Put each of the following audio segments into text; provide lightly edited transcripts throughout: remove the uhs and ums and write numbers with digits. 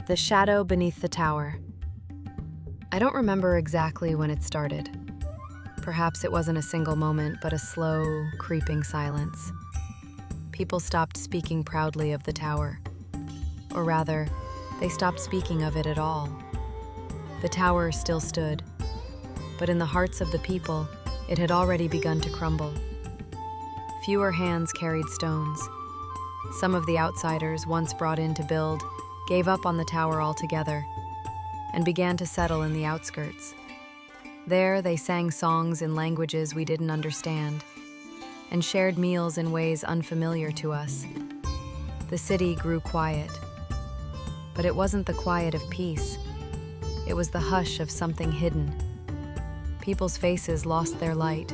The shadow beneath the tower. I don't remember exactly when it started. Perhaps it wasn't a single moment, but a slow, creeping silence. People stopped speaking proudly of the tower. Or rather, they stopped speaking of it at all. The tower still stood, but in the hearts of the people, it had already begun to crumble. Fewer hands carried stones. Some of the outsiders, once brought in to build, gave up on the tower altogether and began to settle in the outskirts. There, they sang songs in languages we didn't understand and shared meals in ways unfamiliar to us. The city grew quiet, but it wasn't the quiet of peace. It was the hush of something hidden. People's faces lost their light.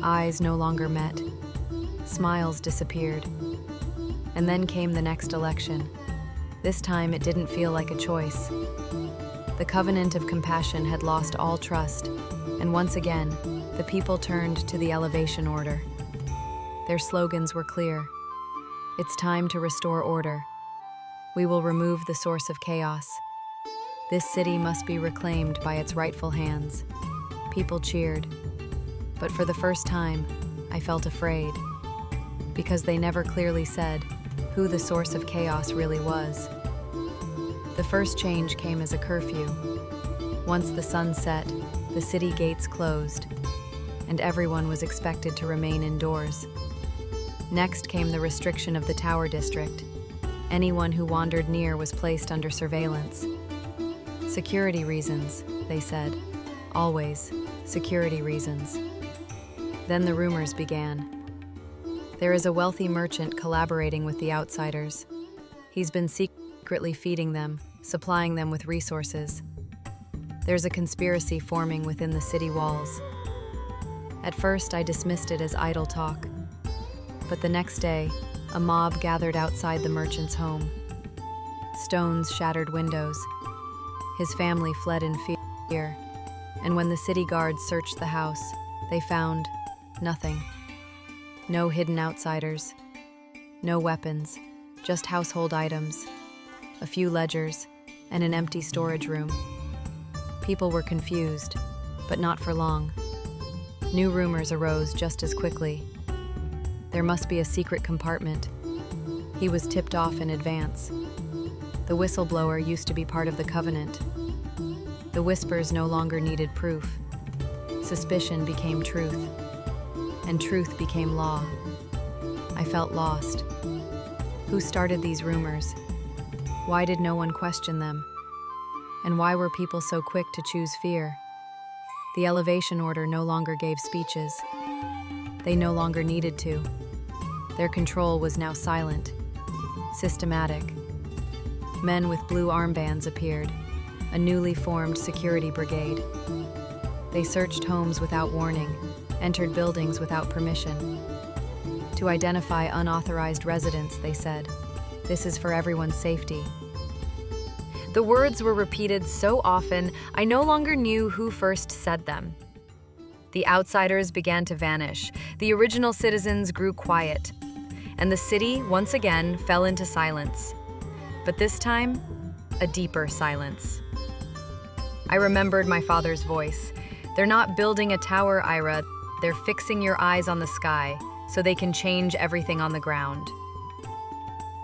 Eyes no longer met. Smiles disappeared. And then came the next election. This time it didn't feel like a choice. The covenant of compassion had lost all trust, and once again, the people turned to the elevation order. Their slogans were clear. It's time to restore order. We will remove the source of chaos. This city must be reclaimed by its rightful hands. People cheered, but for the first time, I felt afraid, because they never clearly said who the source of chaos really was. The first change came as a curfew. Once the sun set, the city gates closed, and everyone was expected to remain indoors. Next came the restriction of the Tower District. Anyone who wandered near was placed under surveillance. Security reasons, they said. Always security reasons. Then the rumors began. There is a wealthy merchant collaborating with the outsiders. He's been secretly feeding them, supplying them with resources. There's a conspiracy forming within the city walls. At first, I dismissed it as idle talk. But the next day, a mob gathered outside the merchant's home. Stones shattered windows. His family fled in fear. And when the city guards searched the house, they found nothing. No hidden outsiders, no weapons, just household items, a few ledgers, and an empty storage room. People were confused, but not for long. New rumors arose just as quickly. There must be a secret compartment. He was tipped off in advance. The whistleblower used to be part of the covenant. The whispers no longer needed proof. Suspicion became truth, and truth became law. I felt lost. Who started these rumors? Why did no one question them? And why were people so quick to choose fear? The elevation order no longer gave speeches. They no longer needed to. Their control was now silent, systematic. Men with blue armbands appeared, a newly formed security brigade. They searched homes without warning, entered buildings without permission. To identify unauthorized residents, they said, "This is for everyone's safety." The words were repeated so often, I no longer knew who first said them. The outsiders began to vanish, the original citizens grew quiet, and the city, once again, fell into silence. But this time, a deeper silence. I remembered my father's voice. "They're not building a tower, Ira. They're fixing your eyes on the sky so they can change everything on the ground."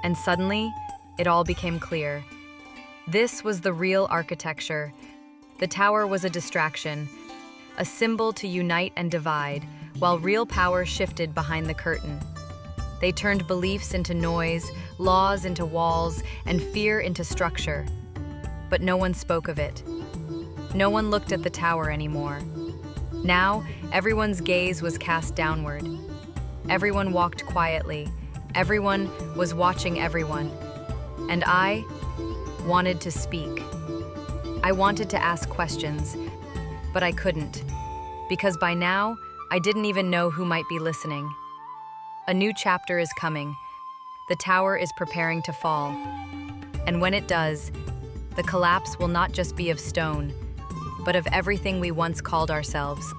And suddenly, it all became clear. This was the real architecture. The tower was a distraction, a symbol to unite and divide, while real power shifted behind the curtain. They turned beliefs into noise, laws into walls, and fear into structure. But no one spoke of it. No one looked at the tower anymore. Now, everyone's gaze was cast downward. Everyone walked quietly. Everyone was watching everyone. And I wanted to speak. I wanted to ask questions, but I couldn't, because by now, I didn't even know who might be listening. A new chapter is coming. The tower is preparing to fall. And when it does, the collapse will not just be of stone, but of everything we once called ourselves.